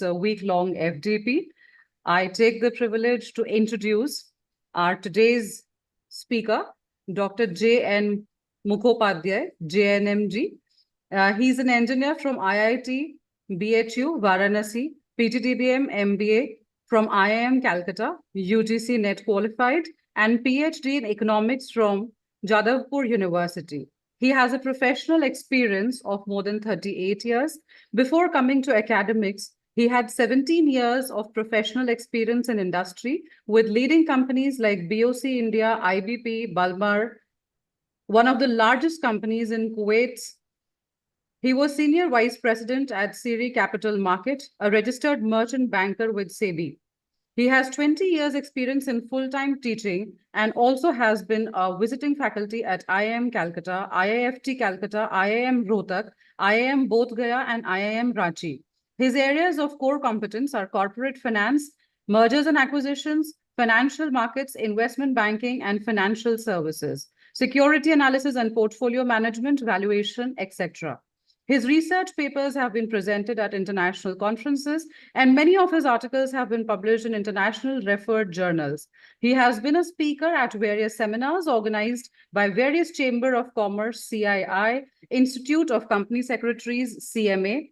week-long FDP. I take the privilege to introduce our today's speaker, Dr. J.N. Mukhopadhyay, JNMG. He's an engineer from IIT, BHU, Varanasi, PTDBM, MBA from IIM Calcutta, UGC NET qualified, and PhD in economics from Jadavpur University. He has a professional experience of more than 38 years. Before coming to academics, he had 17 years of professional experience in industry with leading companies like BOC India, IBP, Balmar, one of the largest companies in Kuwait. He was senior vice president at Siri Capital Market, a registered merchant banker with SEBI. He has 20 years experience in full-time teaching and also has been a visiting faculty at IIM Calcutta, IIFT Calcutta, IIM Rohtak, IIM Bodh Gaya, and IIM Ranchi. His areas of core competence are corporate finance, mergers and acquisitions, financial markets, investment banking, and financial services, security analysis and portfolio management, valuation, etc. His research papers have been presented at international conferences, and many of his articles have been published in international referred journals. He has been a speaker at various seminars organized by various Chamber of Commerce, CII, Institute of Company Secretaries, CMA.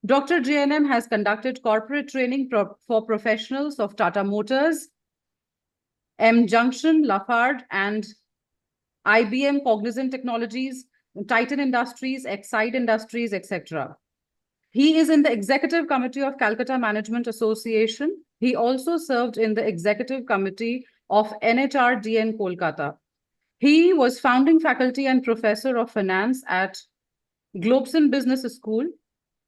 Dr. JNM has conducted corporate training for professionals of Tata Motors, M Junction, Lafarge, and IBM Cognizant Technologies, Titan Industries, Exide Industries, etc. He is in the executive committee of Calcutta Management Association. He also served in the executive committee of NHRDN Kolkata. He was founding faculty and professor of finance at Globson Business School.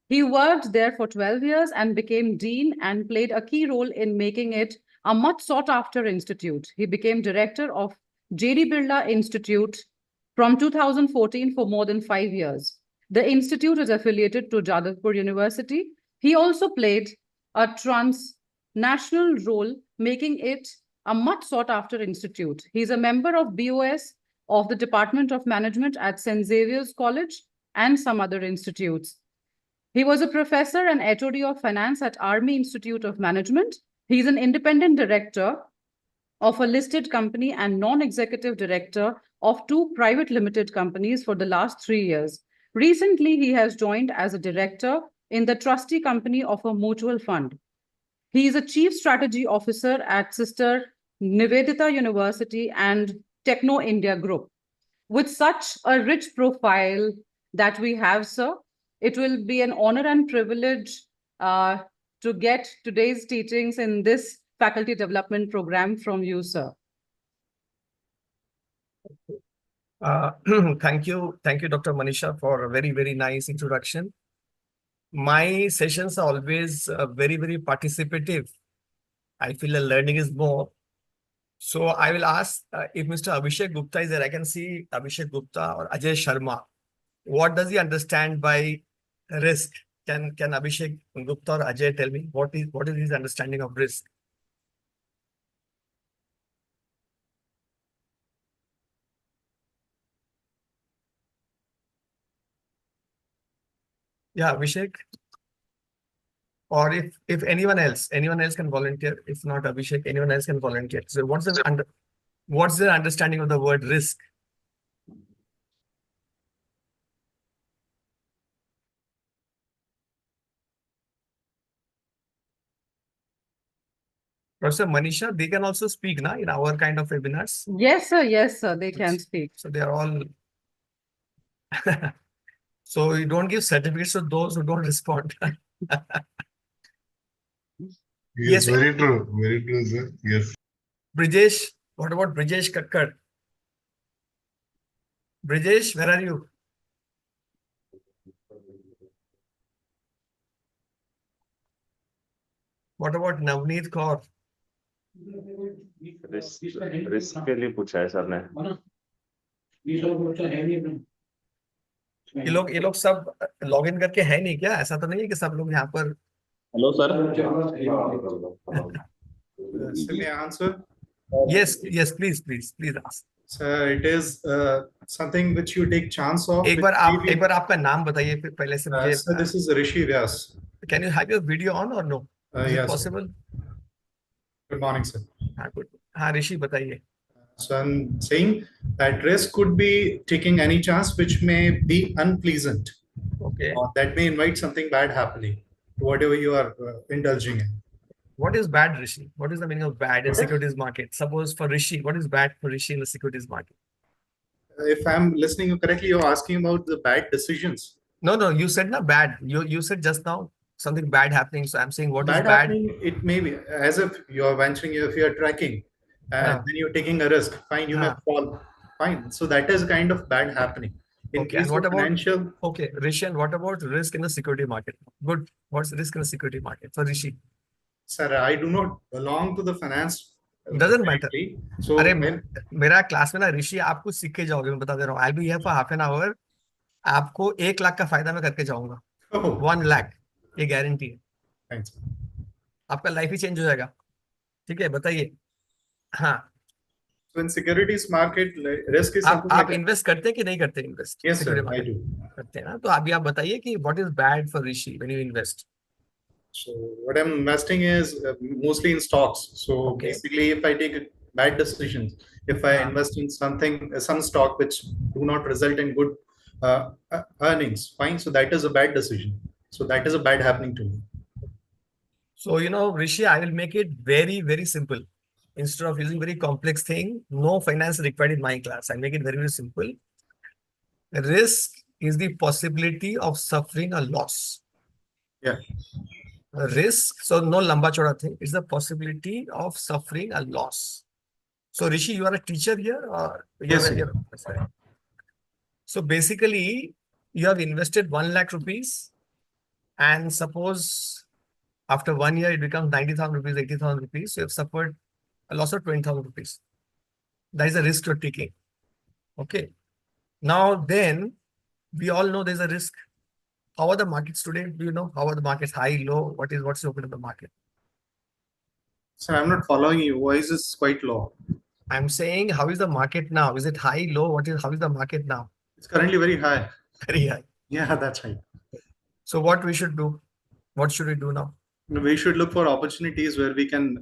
He worked there for 12 years and became dean and played a key role in making it a much sought after institute. He became director of J.D. Birla Institute from 2014 for more than 5 years. The institute is affiliated to Jadavpur University. He also played a transnational role, making it a much sought after institute. He's a member of BOS of the Department of Management at St. Xavier's College and some other institutes. He was a professor and HOD of finance at Army Institute of Management. He's an independent director of a listed company and non-executive director of 2 private limited companies for the last 3 years. Recently, he has joined as a director in the trustee company of a mutual fund. He is a chief strategy officer at sister Nivedita University and Techno India Group. With such a rich profile that we have, sir, it will be an honor and privilege to get today's teachings in this faculty development program from you, sir. Thank you, Dr. Manisha, for a very, very nice introduction. My sessions are always very, very participative. I feel the learning is more. So I will ask if Mr. Abhishek Gupta is there. I can see Abhishek Gupta or Ajay Sharma. What does he understand by risk? Can Abhishek Gupta or Ajay tell me what is his understanding of risk? Yeah, Abhishek. Or if anyone else can volunteer. If not Abhishek, anyone else can volunteer. So what's their understanding of the word risk? Professor Manisha, they can also speak now in our kind of webinars. Yes, sir. They can speak. So they are all. So you don't give certificates to those who don't respond. Yes, very true, sir. Yes. Brijesh, what about Brijesh Kakkar? Brijesh, where are you? What about Navneet Kaur? Risk के लिए पूछा है sir ने। ये लोग सब log in करके है नहीं क्या? ऐसा तो नहीं है कि सब लोग यहाँ पर। Hello sir. May I answer? Yes, please ask. Sir, it is something which you take chance of. एक बार आपका नाम बताइए पहले से मुझे। Sir, this is Rishi Vyas. Can you have your video on or no? Is it Yes. possible? Good morning, sir. Good. हाँ ऋषि बताइए. So I'm saying that risk could be taking any chance which may be unpleasant, Okay. or that may invite something bad happening to whatever you are indulging in. What is bad, Rishi? What is the meaning of bad in What is- securities market? Suppose for Rishi, what is bad for Rishi in the securities market? If I'm listening you correctly, you're asking about the bad decisions. No, you said not bad. You said just now something bad happening. So I'm saying what is Bad bad? happening, it may be as if you're venturing, if you're tracking, and Ah. then you're taking a risk. Fine, you may Ah. fall. Fine. So that is kind of bad happening. In Okay, case and what of about financial, okay, Rishi, and what about risk in the security market? Good. What's risk in the security market for Rishi? sir, I do not belong to the finance. Doesn't matter. directly. So अरे when मेरा class में ना ऋषि आप कुछ सीख के जाओगे, मैं बता दे रहा हूँ. I'll be here for half an hour. आपको 1 लाख का फायदा मैं करके जाऊंगा. oh, 1 लाख, ये गारंटी है. thanks. आपका लाइफ ही चेंज हो जाएगा. ठीक है, बताइए. हाँ. So in securities market, risk is आप something like इन्वेस्ट करते हैं कि नहीं करते invest? yes, sir, I do. करते हैं ना. तो अभी आप बताइए कि what is bad for Rishi when you invest. So what I'm investing is mostly in stocks. So Okay. basically, if I take bad decisions, if I invest in something, some stock which do not result in good earnings, fine. So that is a bad decision. So that is a bad happening to me. So Rishi, I will make it very, very simple. Instead of using very complex thing, no finance required in my class. I make it very, very simple. Risk is the possibility of suffering a loss. Yeah. Risk, so no lamba choda thing. It's the possibility of suffering a loss. So Rishi, you are a teacher here, or Yes, sir. Sorry. So basically, you have invested 1 lakh rupees, and suppose after 1 year it becomes 90,000 rupees, 80,000 rupees. So you have suffered a loss of 20,000 rupees. That is a risk you're taking. Okay. Now then, we all know there's a risk. How are the markets today? Do you know how are the markets? High, low? What's open in the market? Sir, I'm not following you. Voice is quite low. I'm saying, how is the market now? Is it high, low? How is the market now? It's currently very high. Very high. Yeah, that's right. So what we should do? What should we do now? We should look for opportunities where we can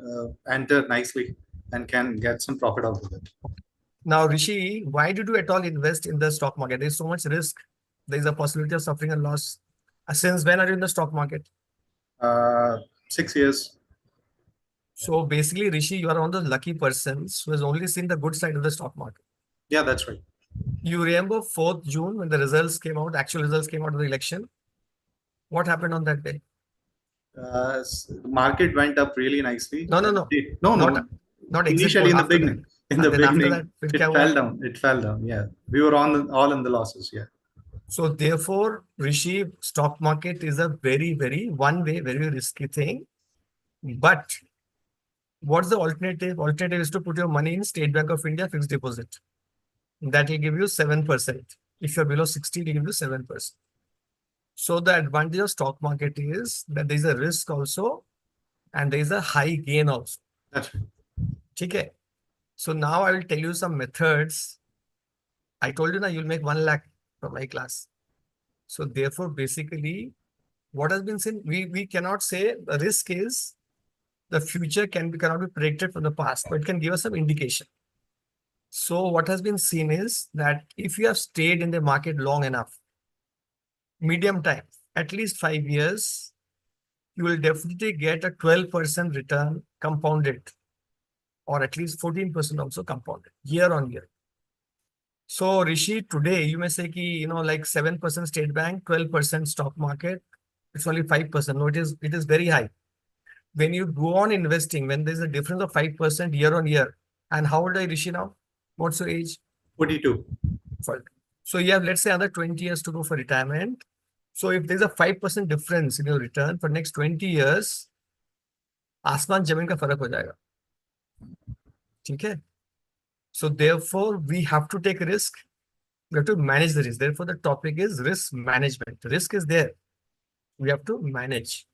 enter nicely and can get some profit out of it. Now, Rishi, why did you at all invest in the stock market? There's so much risk. There's a possibility of suffering a loss. Since when are you in the stock market? 6 years. So basically, Rishi, you are one of the lucky persons who has only seen the good side of the stock market. Yeah, that's right. You remember 4th June when the results came out, actual results came out of the election? What happened on that day? The market went up really nicely. No. Not Initially in the after beginning. that. In the And then after beginning, that, it fell down. It fell down. Yeah, we were all in the losses. Yeah. So therefore, Rishi, stock market is a very, very one-way, very risky thing. But what's the alternative? Alternative is to put your money in State Bank of India fixed deposit. That will give you 7%. If you're below 60, it will give you 7%. So the advantage of stock market is that there is a risk also, and there is a high gain also. That's right. Okay. So now I will tell you some methods. I told you now you'll make 1 lakh from my class. So therefore, basically, what has been seen, we cannot say the risk is the future cannot be predicted from the past, but it can give us some indication. So what has been seen is that if you have stayed in the market long enough, medium time, at least 5 years, you will definitely get a 12% return compounded, or at least 14% also compounded year on year. So Rishi, today you may say ki, like 7% State Bank, 12% stock market, it's only 5%. No, it is very high. When you go on investing, when there's a difference of 5% year on year, and how old are you, Rishi, now? What's your age? 42. So you have, let's say, another 20 years to go for retirement. So if there's a 5% difference in your return for next 20 years, आसमान जमीन का फर्क हो जाएगा. ठीक है? So therefore, we have to take risk. We have to manage the risk. Therefore, the topic is risk management. Risk is there. We have to manage.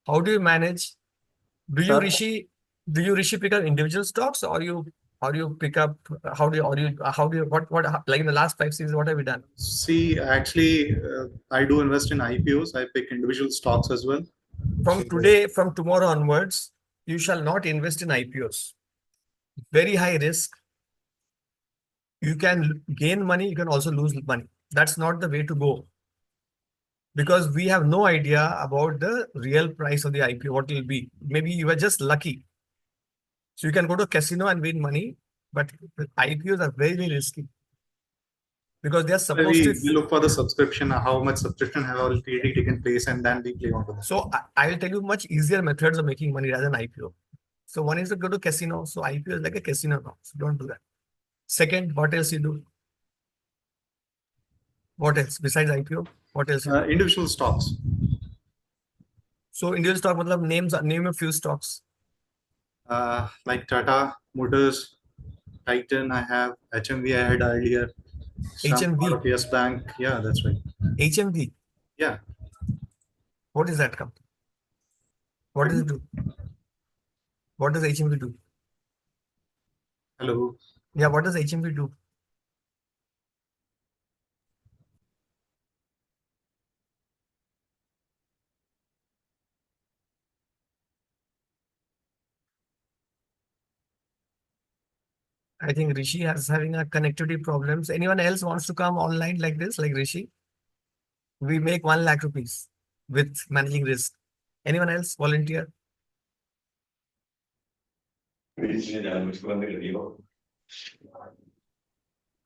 How do you manage? Do you, Rishi, pick up individual stocks, or you pick up, what, like in the last 5 seasons, what have you done? See, actually, I do invest in IPOs. I pick individual stocks as well. From today, from tomorrow onwards, you shall not invest in IPOs. Very high risk. You can gain money, you can also lose money. That's not the way to go. Because we have no idea about the real price of the IPO, what it will be. Maybe you are just lucky. So you can go to a casino and win money, but IPOs are very, very risky. Because they are supposed We to. look for the subscription, how much subscription have already taken place, and then we play onto that. So I will tell you much easier methods of making money rather than IPO. So one is to go to casino. So IPO is like a casino now. So don't do that. Second, what else you do? What else besides IPO? What else you do? Individual stocks. So individual stock, matlab name a few stocks. Like Tata Motors, Titan, I have HMV. I had earlier. Some HMV. part of Yes Bank. Yeah, that's right. HMV. Yeah. What is that company? What does it do? What does HMV do? Hello. Yeah, what does HMV do? I think Rishi is having a connectivity problems. Anyone else wants to come online like this, like Rishi? We make 1 lakh rupees with managing risk. Anyone else volunteer?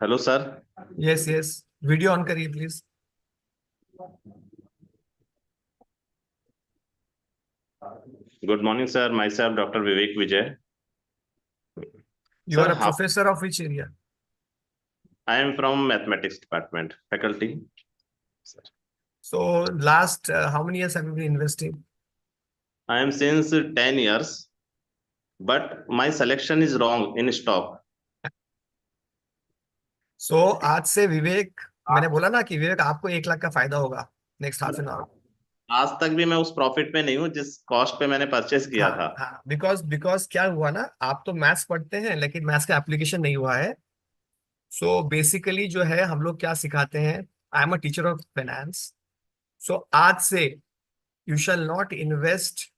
Hello, sir. Yes, yes. Video on kariye, please. Good morning, sir. Myself, Dr. Vivek Vijay. You Sir, are a professor of which area? I am from mathematics department, faculty. So last, how many years have you been investing? I am since 10 years, but my selection is wrong in stock. So आज से विवेक, मैंने बोला ना कि विवेक आपको 1 लाख का फायदा होगा नेक्स्ट हाफ एन आवर. आज तक भी मैं उस प्रॉफिट पे नहीं हूँ जिस कॉस्ट पे मैंने परचेस किया था. हाँ, बिकॉज क्या हुआ ना, आप तो मैथ्स पढ़ते हैं लेकिन मैथ्स का एप्लीकेशन नहीं हुआ है. सो बेसिकली जो है हम लोग क्या सिखाते हैं, I am a teacher of finance. So आज से you shall not invest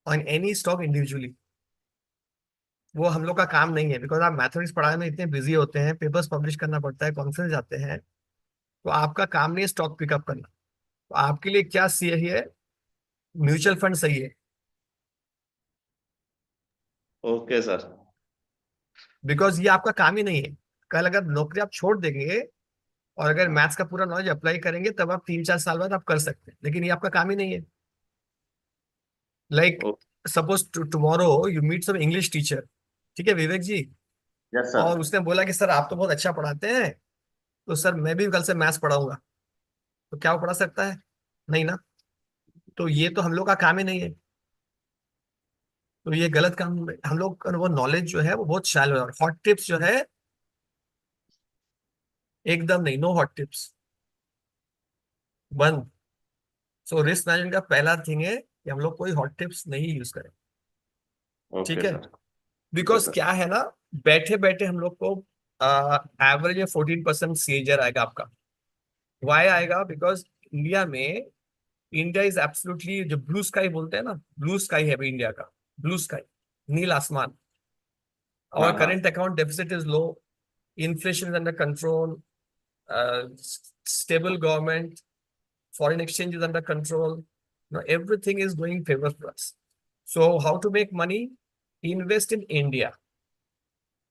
on any stock individually. वो हम लोग का काम नहीं है, बिकॉज आप मैथमेटिक्स पढ़ाने में इतने बिजी होते हैं, पेपर्स पब्लिश करना पड़ता है, कॉन्फ्रेंस जाते हैं, तो आपका काम नहीं है स्टॉक पिकअप करना. तो आपके लिए क्या सही है, म्यूचुअल फंड सही है. Okay sir. बिकॉज ये आपका काम ही नहीं है. कल अगर नौकरी आप छोड़ देंगे और अगर मैथ्स का पूरा नॉलेज अप्लाई करेंगे तब आप 3-4 साल बाद आप कर सकते हैं, लेकिन ये आपका काम ही नहीं है. Like suppose tomorrow you meet some English teacher, ठीक है विवेक जी, यस और सर. उसने बोला कि सर आप तो बहुत अच्छा पढ़ाते हैं, तो सर मैं भी कल से मैथ्स पढ़ाऊंगा. तो क्या वो पढ़ा सकता है? नहीं ना. तो ये तो हम लोग का काम ही नहीं है. तो ये गलत काम. हम लोग का वो नॉलेज जो है वो बहुत शैलो है. और हॉट टिप्स जो है एकदम नहीं, नो हॉट टिप्स, बंद. सो रिस्क मैनेजमेंट का पहला थिंग है कि हम लोग कोई हॉट टिप्स नहीं यूज करें. ठीक ओके है. सर. Because sir. क्या है ना, बैठे बैठे हम लोग को एवरेज में 14% सीएजर आएगा आपका. वाई आएगा? बिकॉज इंडिया में, इंडिया इज एब्सोल्युटली, जो ब्लू स्काई बोलते हैं ना, ब्लू स्काई है अभी इंडिया का. ब्लू स्काई, नील आसमान. और हाँ. Current account deficit is low, inflation is under control, stable government, foreign exchange is under control. Now everything is going favor for us. So how to make money? Invest in India,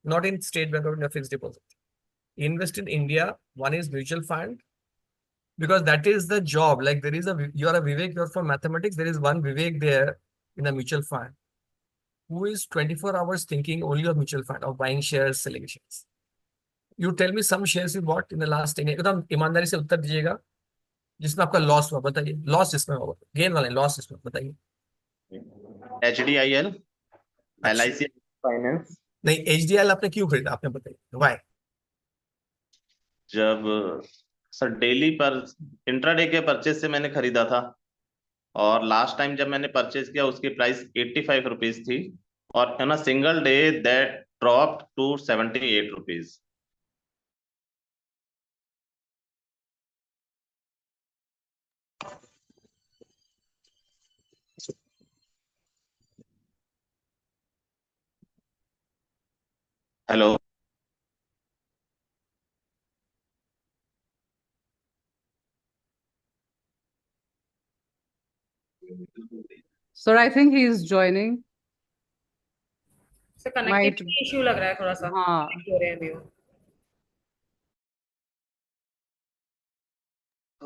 not in state bank or in a fixed deposit. Invest in India. One is mutual fund, because that is the job. Like there is you are a Vivek, you're from mathematics. There is one Vivek there in a mutual fund who is 24 hours thinking only of mutual fund, of buying shares, selling shares. You tell me some shares you bought in the last 10 years. एकदम ईमानदारी से उत्तर दीजिएगा जिसमें आपका loss हुआ, बताइए. Loss जिसमें हुआ, गेन वाले लॉस जिसमें, बताइए. HDIL, LIC finance. नहीं, एचडीएल आपने क्यों खरीदा, आपने बताइए वाई. जब सर डेली पर इंट्राडे के परचेज से मैंने खरीदा था, और लास्ट टाइम जब मैंने परचेज किया उसकी प्राइस 85 रुपीज थी, और in a single day that dropped to 78 rupees. Hello. Sir, I think he is joining. Sir connectivity issue लग रहा है थोड़ा सा, हाँ हो रहे हैं अभी वो।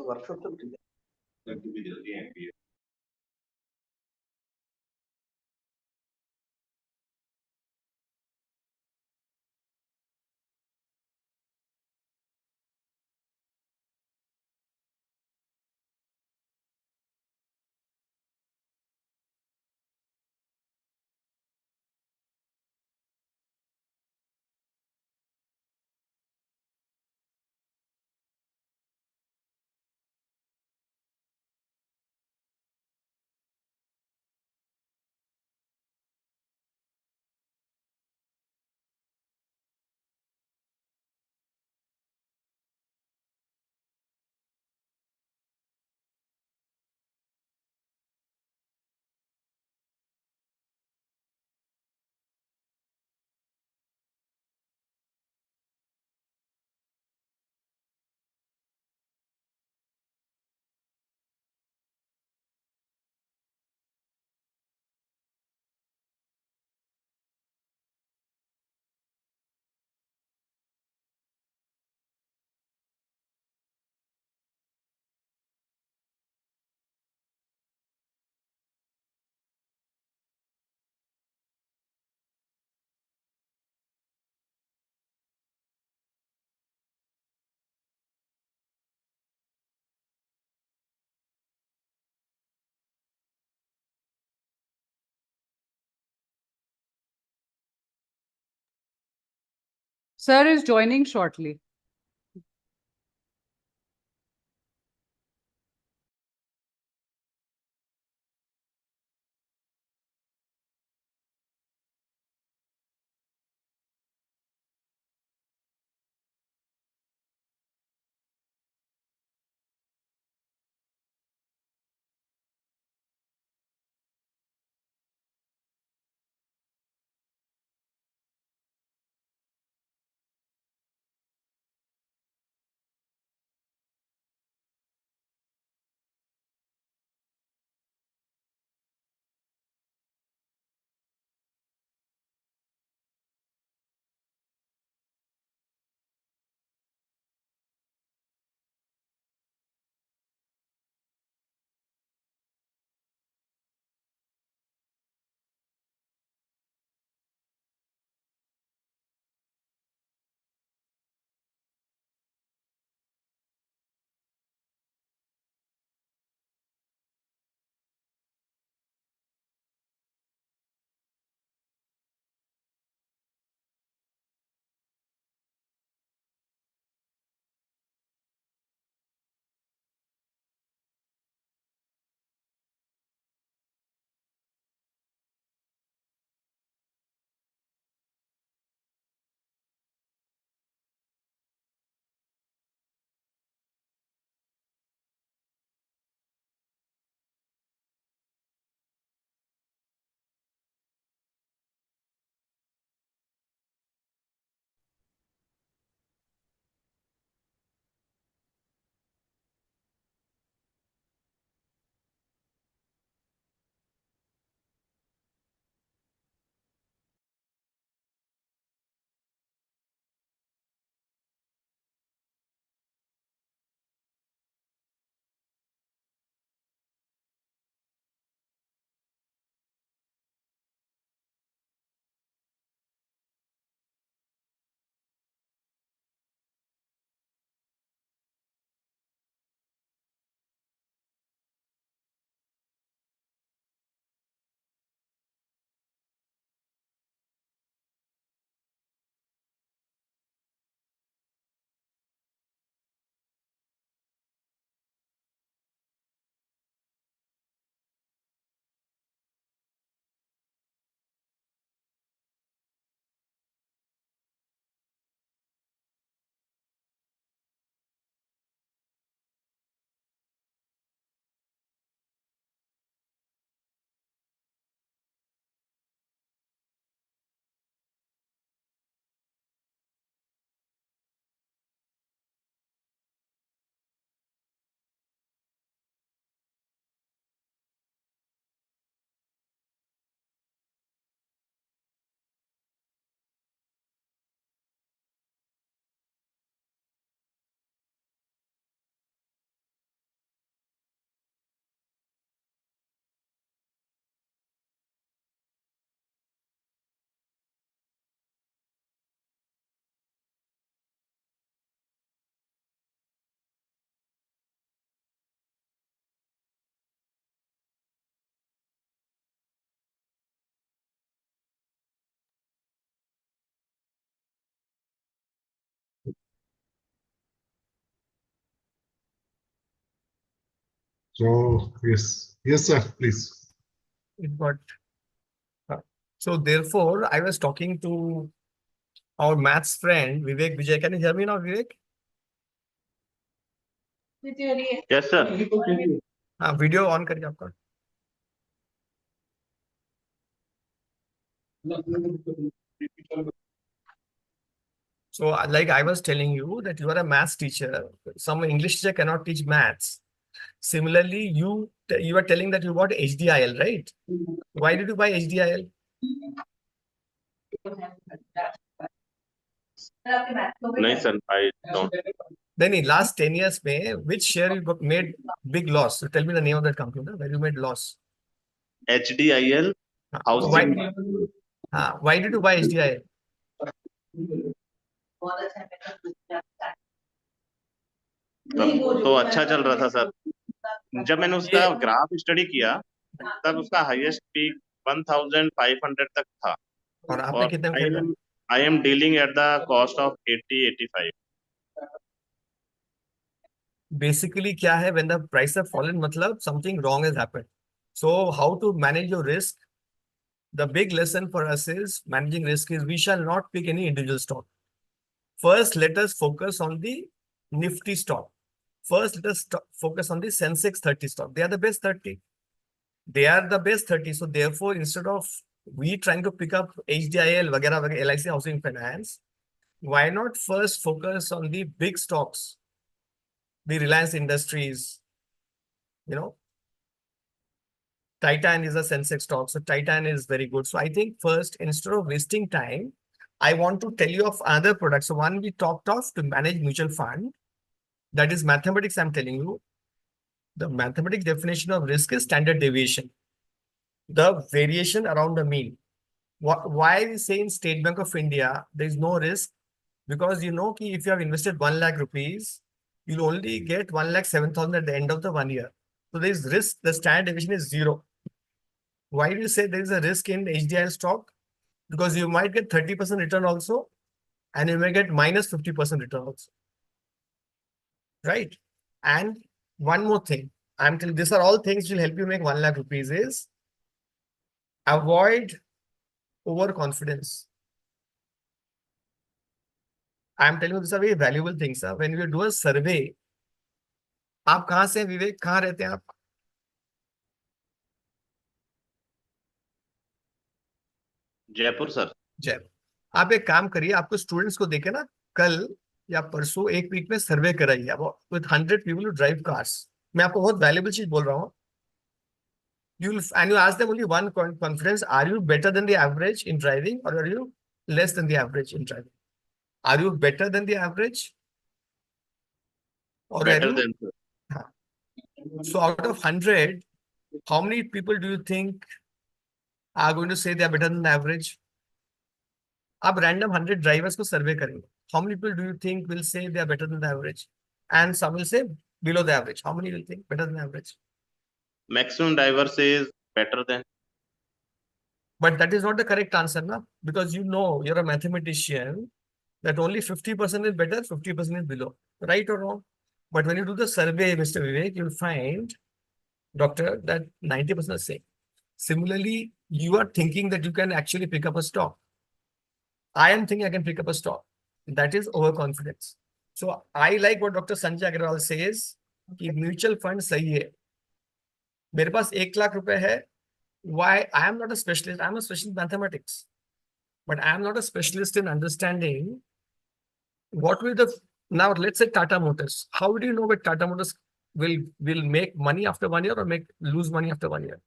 वर्कशॉप तो ठीक है। Sir is joining shortly. So yes, yes, sir. Please. It got. So therefore, I was talking to our maths friend Vivek Vijay. Can you hear me now, Vivek? Yes, sir. हाँ video on करिए आपका. So like I was telling you that you are a maths teacher. Some English teacher cannot teach maths. Similarly, you are telling that you bought HDIL, right? Why did you buy HDIL? नहीं sir, I don't. Then in last 10 years, which share you made big loss? So tell me the name of that company where you made loss. HDIL Why, housing. why did you buy HDIL? तो अच्छा चल रहा था sir. जब मैंने उसका graph study किया तब उसका हाईएस्ट पीक 1500 तक था. और आपने कितने में खरीदा? I am dealing at the cost of 80-85. Basically क्या है, when the price have fallen मतलब something wrong has happened. So how to manage your risk? The big lesson for us is managing risk is we shall not pick any individual stock. First, let us focus on the Nifty stock. First, let us focus on the Sensex 30 stock. They are the best 30. They are the best 30. So therefore, instead of we trying to pick up HDIL, वगैरह वगैरह, LIC Housing Finance, why not first focus on the big stocks, the Reliance Industries, you know, Titan is a Sensex stock. So Titan is very good. So I think first, instead of wasting time, I want to tell you of other products. So one we talked of to manage mutual fund. That is mathematics, I'm telling you. The mathematics definition of risk is standard deviation. The variation around the mean. Why we say in State Bank of India, there is no risk? Because you know ki if you have invested 1 lakh rupees, you'll only get 1,07,000 at the end of the 1 year. So there is risk. The standard deviation is 0. Why do you say there is a risk in HDI stock? Because you might get 30% return also, and you may get minus 50% return also. Right? And one more thing, I'm telling these are all things which will help you make 1 lakh rupees is avoid overconfidence. I'm telling you these are very valuable things. Sir. When you do a survey, आप कहाँ से हैं विवेक? कहाँ रहते हैं आप? Jaipur sir. Jaipur. आप एक काम करिए, आपको स्टूडेंट्स को देखे ना कल या परसों एक वीक में सर्वे कराइए with 100 people who drive cars. मैं आपको बहुत वैल्यूबल चीज बोल रहा हूँ. You ask them only one confidence. Are you better than the average in driving, or are you less than the average in driving? Are you better than the average? Or Better are you? than sir. So out of 100, how many people do you think are going to say they are better than the average? आप random 100 drivers को survey करेंगे. How many people do you think will say they are better than the average? And some will say below the average. How many will think better than the average? Maximum driver says better than. But that is not the correct answer, na? Because you know, you're a mathematician, that only 50% is better, 50% is below. Right or wrong? But when you do the survey, Mr. Vivek, you'll find, doctor, that 90% is same. Similarly, you are thinking that you can actually pick up a stock. I am thinking I can pick up a stock. That is overconfidence. So I like what Dr. Sanjay Agarwal says, कि mutual fund सही है. मेरे पास 1 लाख रुपए है. Why? I am not a specialist. I am a specialist in mathematics. But I am not a specialist in understanding what will the... Now, let's say Tata Motors. How do you know that Tata Motors will make money after 1 year or lose money after 1 year?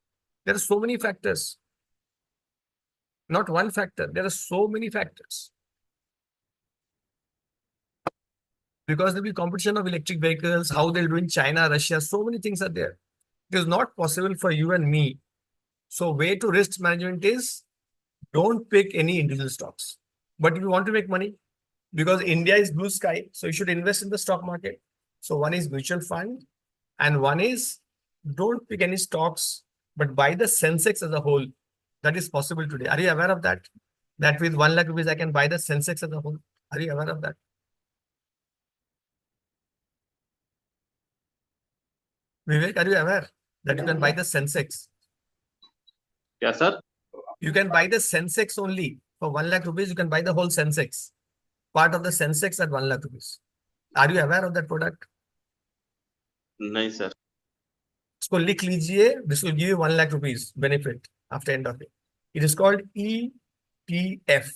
There are so many factors. Not one factor. There are so many factors. Because there will be competition of electric vehicles, how they'll do in China, Russia, so many things are there. It is not possible for you and me. So way to risk management is don't pick any individual stocks. But if you want to make money, because India is blue sky, so you should invest in the stock market. So one is mutual fund and one is don't pick any stocks, but buy the Sensex as a whole. That is possible today. Are you aware of that? That with 1 lakh rupees, I can buy the Sensex as a whole. Are you aware of that? Vivek, are you aware that you can buy the Sensex? क्या sir? You can buy the Sensex only for 1 lakh rupees. You can buy the whole Sensex, part of the Sensex at 1 lakh rupees. Are you aware of that product? नहीं sir. इसको लिख लीजिए. This will give you 1 lakh rupees benefit after end of it. It is called ETF.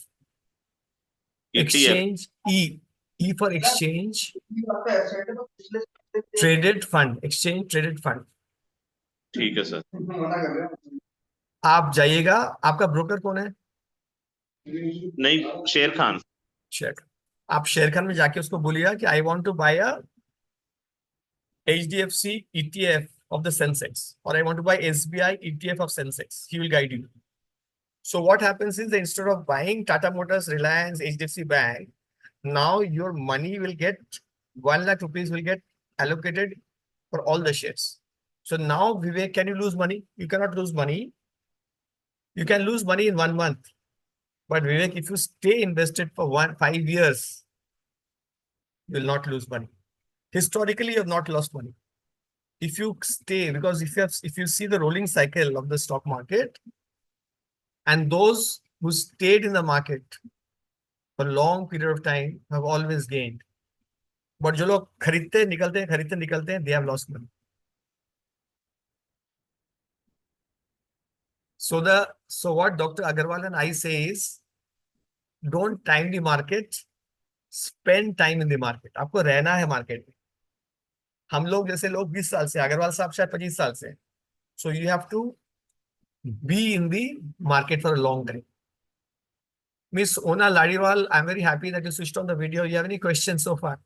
Exchange E for exchange. Traded fund. Exchange traded fund. ठीक है sir. आप जाइएगा. आपका broker कौन है? नहीं, शेर खान. शेर. आप शेर खान में जाके उसको बोलिएगा कि I want to buy a HDFC ETF of the Sensex, or I want to buy SBI ETF of Sensex. He will guide you. So what happens is that instead of buying Tata Motors, Reliance, HDFC Bank, now your money will get 1 lakh rupees will get allocated for all the shares. So now, Vivek, can you lose money? You cannot lose money. You can lose money in 1 month. But Vivek, if you stay invested for 5 years, you will not lose money. Historically, you have not lost money. If you stay, because if you see the rolling cycle of the stock market, and those who stayed in the market for a long period of time have always gained. But जो लोग खरीदते निकलते हैं, they have lost money. So what Dr. Agarwal and I say is, don't time the market, spend time in the market. आपको रहना है market में. हम लोग जैसे लोग 20 साल से, अग्रवाल साहब शायद 25 साल से. So you have to be in the market for a long time. Miss Ona Ladiwal, I'm very happy that you switched on the video. You have any questions so far?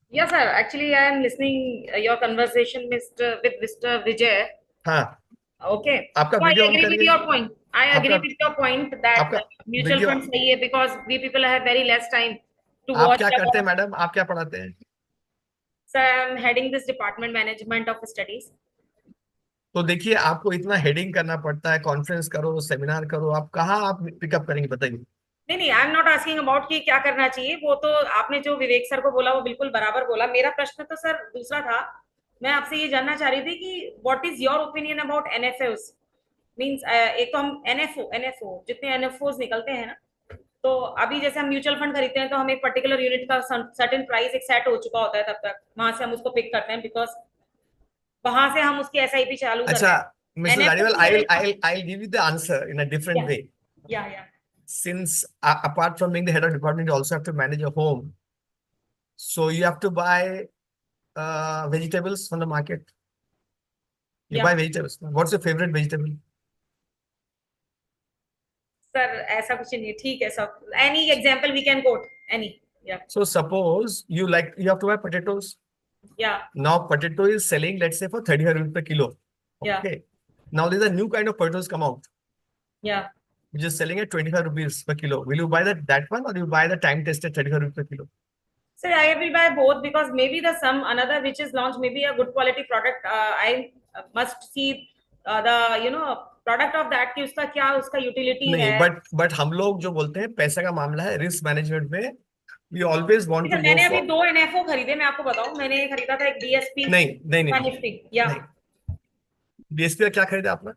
Yes, sir. Actually, I am listening your conversation, with Mr. Vijay. हाँ. Okay. आपका So I video on agree with करिए. your point. I agree आपका- with your point that आपका mutual video- funds सही है because we people have very less time to आप watch. क्या करते हैं मैडम? आप क्या पढ़ाते हैं? Sir, I am heading this department management of studies. तो देखिए, आपको इतना हेडिंग करना पड़ता है, कॉन्फ्रेंस करो, सेमिनार करो, आप कहाँ आप पिकअप करेंगे बताइए. नहीं, I am not asking about कि क्या करना चाहिए. वो तो आपने जो विवेक सर को बोला वो बिल्कुल बराबर बोला. मेरा प्रश्न तो सर दूसरा था. मैं आपसे ये जानना चाह रही थी कि what is your opinion about NFOs. Means एक तो हम एनएफओ जितने एनएफओस निकलते हैं ना, तो अभी जैसे हम म्यूचुअल फंड खरीदते हैं तो हम एक पर्टिकुलर यूनिट का सर्टेन प्राइस एक सेट हो चुका होता है, तब तक वहां से हम उसको पिक करते हैं बिकॉज वहां से हम उसकी एसआईपी चालू करते हैं. अच्छा, Mrs. Ladiwal, I'll give you the answer in a different way. Yeah. Since apart from being the head of department, you also have to manage a home. So you have to buy vegetables from the market. You buy vegetables. What's your favorite vegetable? Sir ऐसा कुछ नहीं है. ठीक है sir. Any example we can quote? Any. Yeah. So suppose you have to buy potatoes. Yeah. Now potato is selling, let's say, for 35 rupees per kilo. Yeah. Okay. Now there's a new kind of potatoes come out, Yeah. which is selling at 25 rupees per kilo. Will you buy that one, or you buy the time tested 35 rupees per kilo? Sir, I will buy both because maybe another which is launched, maybe a good quality product. I must see the product of that कि उसका क्या उसका utility नहीं, है. but हम लोग जो बोलते हैं पैसे का मामला है, रिस्क मैनेजमेंट में we always want to go मैंने अभी for. 2 एनएफओ खरीदे. मैं आपको बताऊं, मैंने खरीदा था एक डीएसपी. नहीं. निफ्टी. या डीएसपी का क्या खरीदा आपने?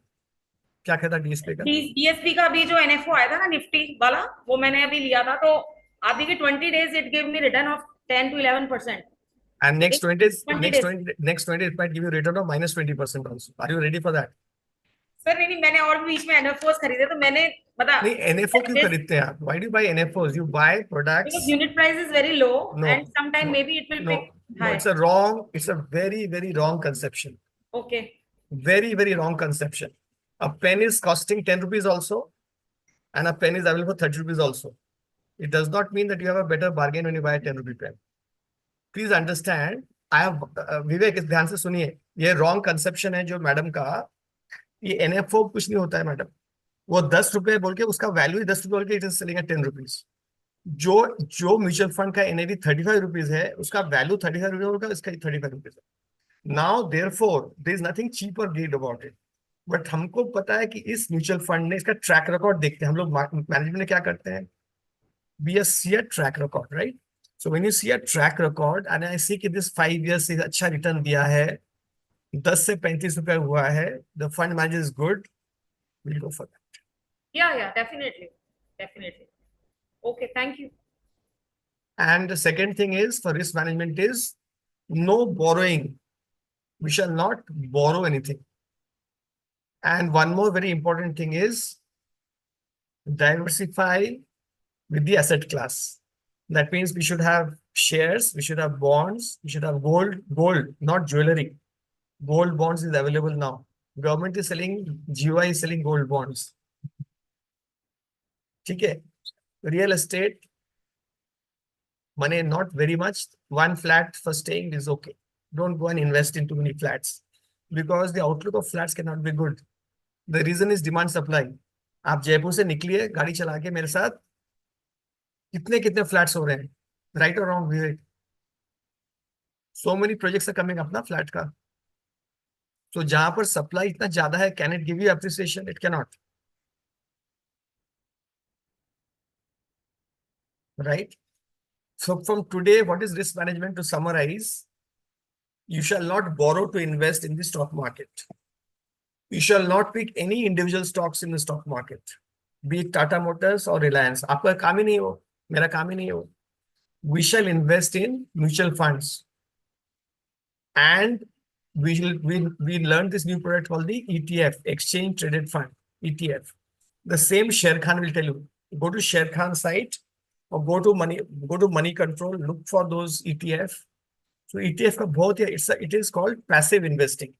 क्या खरीदा डीएसपी का? डीएसपी का भी जो एनएफओ आया था ना निफ्टी वाला, वो मैंने अभी लिया था. तो अभी के 20 days it gave me return of 10 to 11%. And next 20 it might give you return of minus 20% also. Are you ready for that? Sir नहीं, मैंने और भी बीच में एनएफओस खरीदे तो मैंने बता. नहीं, एनएफओ क्यों खरीदते हैं आप? Why do you buy NFOs? You buy products. Because unit price is very low. No, and sometime maybe it will pick high. It's a very, very wrong conception. Okay. Very, very wrong conception. A pen is costing 10 rupees also, and a pen is available for 30 rupees also. It does not mean that you have a better bargain when you buy a 10 rupee pen. Please understand. I have Vivek, इस ध्यान से सुनिए. ये wrong conception है जो madam का. ये NFO कुछ नहीं होता है मैडम. वो 10 रुपए बोल के उसका वैल्यू 10 रुपए बोल के it is selling at 10 rupees. जो म्यूचुअल फंड का NAV 35 रुपीज है, उसका वैल्यू 35 रुपीज होगा, इसका 35 रुपीज है. Now therefore there is nothing cheap और ग्रेट अबाउट इट. बट हमको पता है कि इस म्यूचुअल फंड ने इसका ट्रैक रिकॉर्ड देखते हैं हम लोग. मैनेजमेंट में क्या करते हैं? We see a track record, right? So when you see a track record and I see कि दिस 5 years से अच्छा रिटर्न दिया है, 10 से 35 रुपए हुआ है, the fund manager is good, we'll go for that. Yeah, definitely. Definitely. Okay, thank you. And the second thing is for risk management is no borrowing. We shall not borrow anything. And one more very important thing is diversify with the asset class. That means we should have shares, we should have bonds, we should have gold, not jewelry. Gold bonds is available now. Government is selling, GUI is selling gold bonds. Okay. Real estate, money not very much. One flat for staying is okay. Don't go and invest in too many flats because the outlook of flats cannot be good. The reason is demand supply. आप जयपुर से निकलिए गाड़ी चला के मेरे साथ, कितने कितने फ्लैट्स हो रहे हैं, राइट और wrong Vivek? So many projects are coming अपना फ्लैट का. तो जहां पर सप्लाई इतना ज्यादा है, can it give you appreciation? It can not, right? So from today, what is risk management? To summarize, you shall not borrow to invest in the stock market. You shall not pick any individual stocks in the stock market, be it Tata Motors or Reliance. आपका काम ही नहीं हो, मेरा काम ही नहीं हो. We shall invest in mutual funds, and we learned this new product called the ETF, Exchange Traded Fund, ETF. The same Sher Khan will tell you. Go to Sher Khan site or go to money control. Look for those ETF. So ETF का बहुत है, it is called passive investing,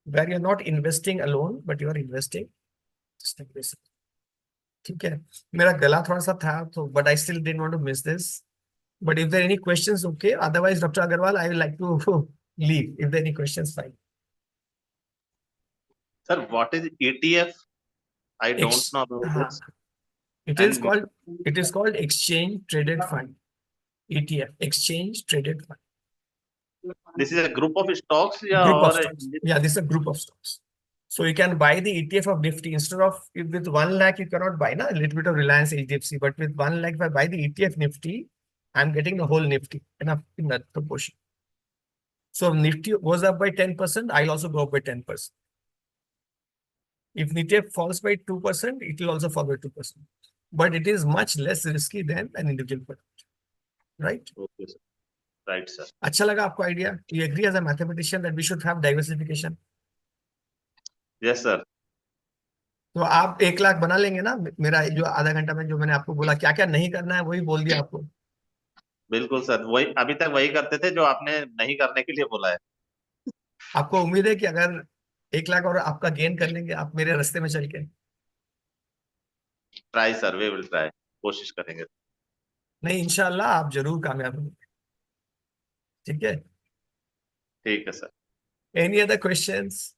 where you're not investing alone, but you are investing just like this. ठीक है, मेरा गला थोड़ा सा था तो, but I still didn't want to miss this. But if there are any questions, okay. Otherwise, Dr. Agarwal, I would like to leave. If there are any questions, fine. Sir, what is ETF? I don't Ex know about हाँ, this. it is called Exchange Traded Fund, ETF, Exchange Traded Fund. This is a group of stocks, yeah, Group of or stocks. Yeah, this is a group of stocks. So you can buy the ETF of Nifty instead of, with 1 lakh you cannot buy a little bit of Reliance HDFC, but with 1 lakh if I buy the ETF Nifty, I'm getting the whole Nifty enough in that proportion. So if Nifty goes up by 10%, I'll also go up by 10%. If Nifty falls by 2%, it will also fall by 2%. But it is much less risky than an individual product, right? okay, sir. Right, sir. अच्छा लगा आपको idea? You agree as a mathematician that we should have diversification? Yes, sir. तो आप 1 लाख बना लेंगे ना? मेरा जो आधा घंटा में जो मैंने आपको बोला क्या क्या नहीं करना है वही बोल दिया आपको. बिल्कुल सर, वही अभी तक वही करते थे जो आपने नहीं करने के लिए बोला है. आपको उम्मीद है कि अगर 1 लाख और आपका गेन कर लेंगे आप मेरे रास्ते में चल के? Try sir, we will try, कोशिश करेंगे. नहीं, इंशाल्लाह आप जरूर कामयाब होंगे. ठीक है, ठीक है sir. Any other questions?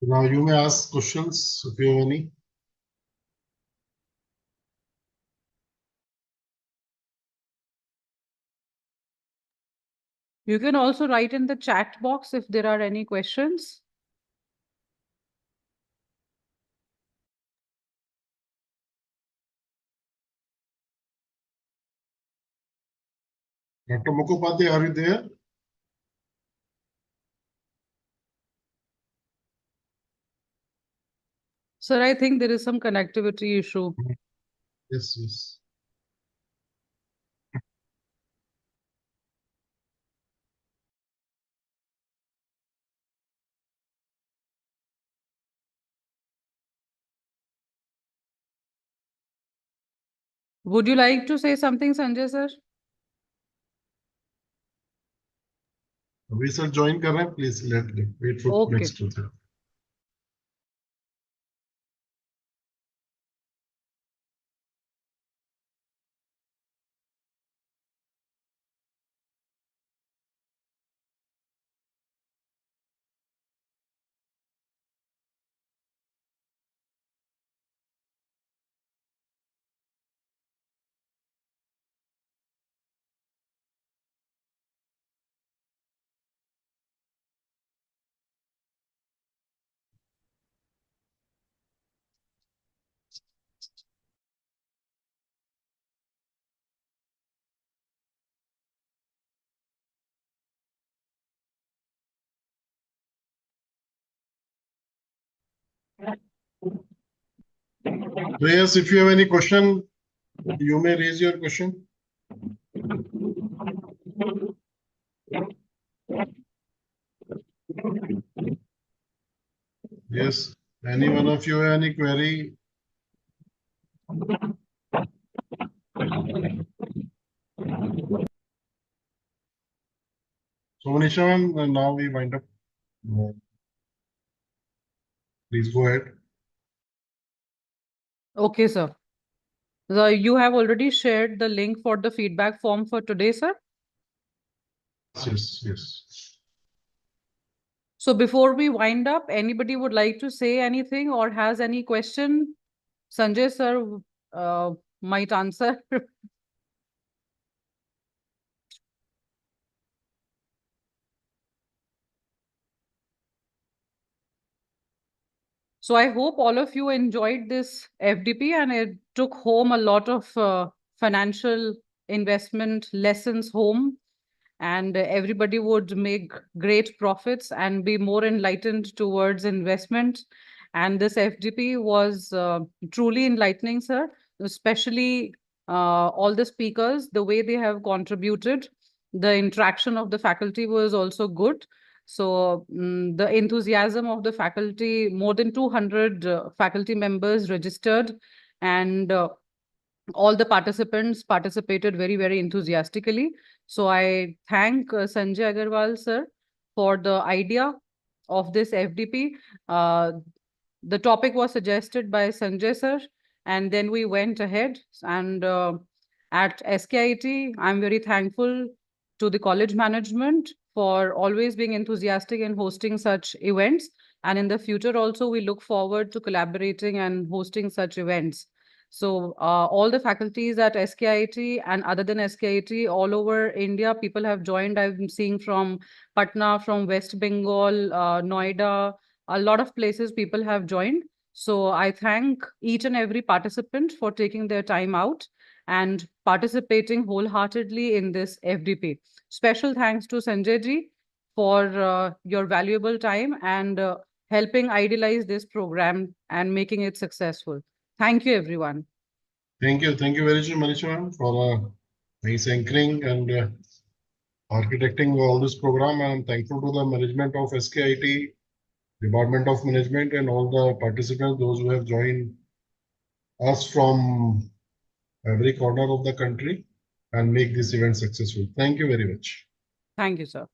Now you may ask questions if you have any. You can also write in the chat box if there are any questions. Dr. Mukhopadhyay, are you there? Sir, I think there is some connectivity issue. Yes, yes. Would you like to say something, Sanjay sir? अभी sir join कर रहे हैं, please let wait for Okay. Next. So yes, if you have any question, you may raise your question. Yes, any one of you have any query? So Manisha ma'am, now we wind up. Please go ahead. Okay, sir. You have already shared the link for the feedback form for today, sir. Yes, yes. So before we wind up, anybody would like to say anything or has any question? Sanjay sir might answer. So I hope all of you enjoyed this FDP and it took home a lot of financial investment lessons home, and everybody would make great profits and be more enlightened towards investment. And this FDP was truly enlightening, sir, especially all the speakers, the way they have contributed. The interaction of the faculty was also good. So the enthusiasm of the faculty, more than 200 faculty members registered, and all the participants participated very, very enthusiastically. So I thank Sanjay Agarwal, sir, for the idea of this FDP. The topic was suggested by Sanjay sir, and then we went ahead. And at SKIT, I'm very thankful to the college management for always being enthusiastic in hosting such events. And in the future also, we look forward to collaborating and hosting such events. So all the faculties at SKIT and other than SKIT all over India, people have joined. I'm seeing from Patna, from West Bengal, Noida, a lot of places people have joined. So I thank each and every participant for taking their time out and participating wholeheartedly in this FDP. Special thanks to Sanjay ji for your valuable time and helping idealize this program and making it successful. Thank you, everyone. Thank you very much, Manisha ma'am, for nice anchoring and architecting all this program. I'm thankful to the management of SKIT, Department of Management, and all the participants, those who have joined us from every corner of the country and make this event successful. Thank you very much. Thank you, sir.